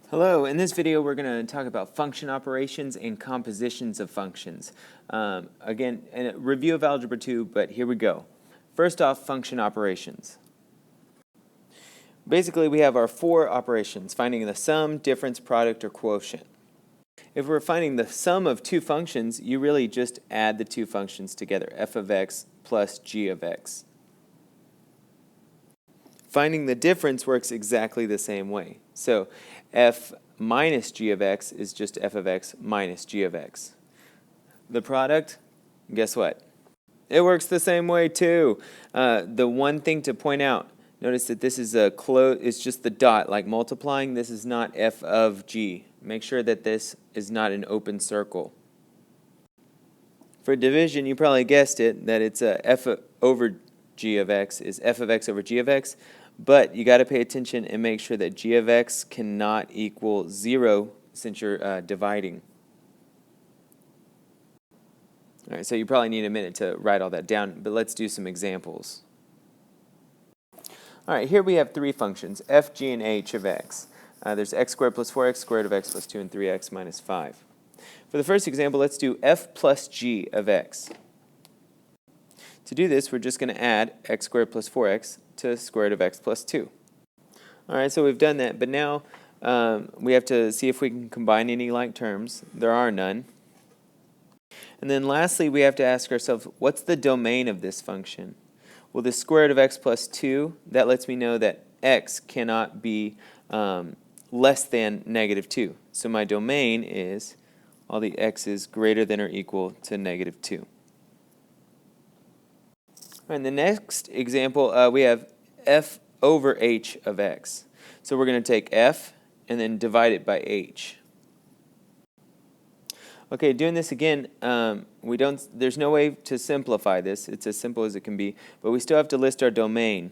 Hello, in this video we're going to talk about function operations and compositions of functions. Again, a review of Algebra 2, but here we go. First off, function operations. Basically we have our four operations, finding the sum, difference, product, or quotient. If we're finding the sum of two functions, you really just add the two functions together, f of x plus g of x. Finding the difference works exactly the same way. So f minus g of x is just f of x minus g of x. The product, guess what? It works the same way too. The one thing to point out, notice that this is it's just the dot, like multiplying. This is not f of g. Make sure that this is not an open circle. For division, you probably guessed it, that it's f over g of x is f of x over g of x. But you got to pay attention and make sure that g of x cannot equal 0 since you're dividing. All right, so you probably need a minute to write all that down, but let's do some examples. All right, here we have three functions, f, g, and h of x. There's x squared plus 4x, square root of x plus 2, and 3x minus 5. For the first example, let's do f plus g of x. To do this, we're just going to add x squared plus 4x to square root of x plus 2. All right, so we've done that, but now we have to see if we can combine any like terms. There are none. And then lastly, we have to ask ourselves, what's the domain of this function? Well, the square root of x plus 2, that lets me know that x cannot be less than negative 2. So my domain is all the x's greater than or equal to negative 2. All right, in the next example, we have f over h of x. So we're going to take f and then divide it by h. Okay, doing this again, there's no way to simplify this. It's as simple as it can be, but we still have to list our domain.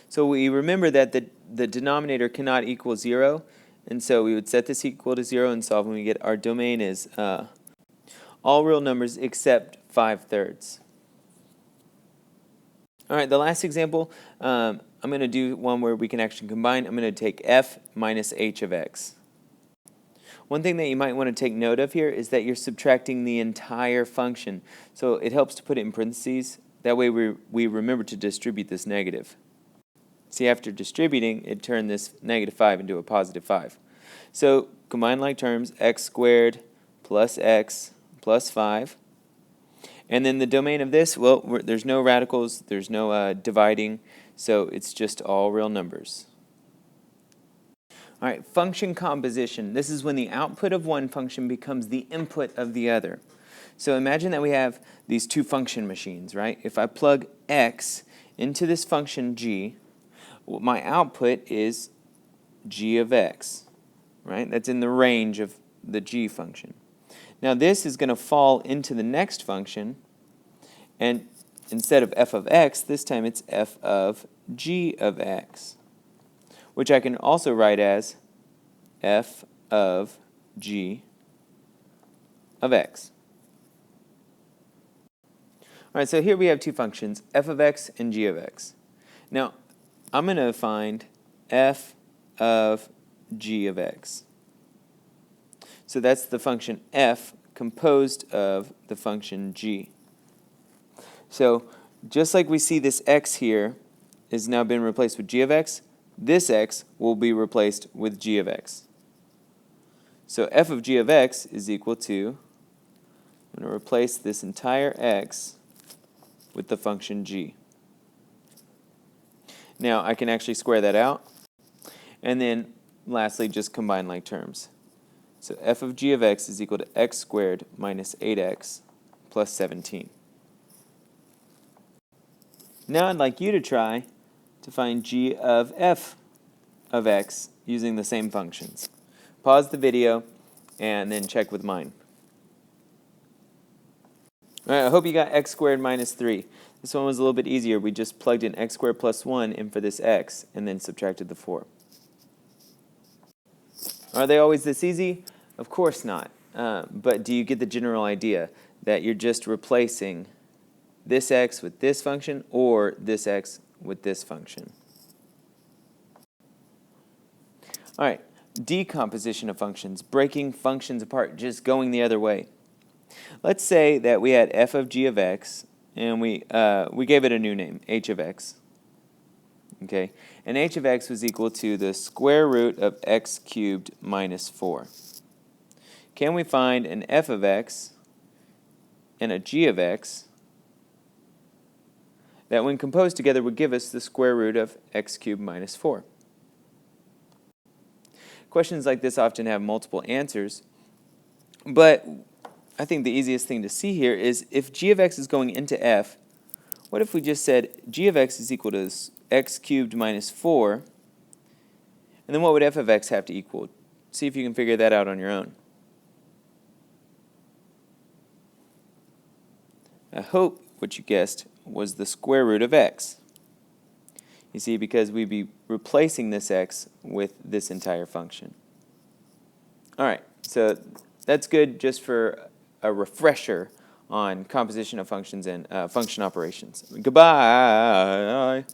So we remember that the denominator cannot equal 0, and so we would set this equal to 0 and solve, and we get our domain is all real numbers except 5/3. All right, the last example, I'm going to do one where we can actually combine. I'm going to take f minus h of x. One thing that you might want to take note of here is that you're subtracting the entire function. So it helps to put it in parentheses. That way we remember to distribute this negative. See, after distributing, it turned this negative 5 into a positive 5. So combine like terms, x squared plus x plus 5. And then the domain of this, well, there's no radicals, there's no dividing, so it's just all real numbers. All right, function composition. This is when the output of one function becomes the input of the other. So imagine that we have these two function machines, right? If I plug x into this function g, well, my output is g of x, right? That's in the range of the g function. Now this is going to fall into the next function, and instead of f of x, this time it's f of g of x, which I can also write as f of g of x. All right, so here we have two functions, f of x and g of x. Now, I'm going to find f of g of x. So that's the function f composed of the function g. So just like we see this x here has now been replaced with g of x, this x will be replaced with g of x. So f of g of x is equal to, I'm going to replace this entire x with the function g. Now I can actually square that out, and then lastly just combine like terms. So f of g of x is equal to x squared minus 8x plus 17. Now I'd like you to try to find g of f of x using the same functions. Pause the video and then check with mine. All right, I hope you got x squared minus 3. This one was a little bit easier. We just plugged in x squared plus 1 in for this x and then subtracted the 4. Are they always this easy? Of course not. But do you get the general idea that you're just replacing this x with this function or this x with this function? All right, decomposition of functions, breaking functions apart, just going the other way. Let's say that we had f of g of x, and we gave it a new name, h of x. Okay, and h of x was equal to the square root of x cubed minus 4. Can we find an f of x and a g of x that when composed together would give us the square root of x cubed minus 4? Questions like this often have multiple answers, but I think the easiest thing to see here is if g of x is going into f, what if we just said g of x is equal to x cubed minus 4, and then what would f of x have to equal? See if you can figure that out on your own. I hope what you guessed was the square root of x. You see, because we'd be replacing this x with this entire function. All right, so that's good just for a refresher on composition of functions and function operations. Goodbye.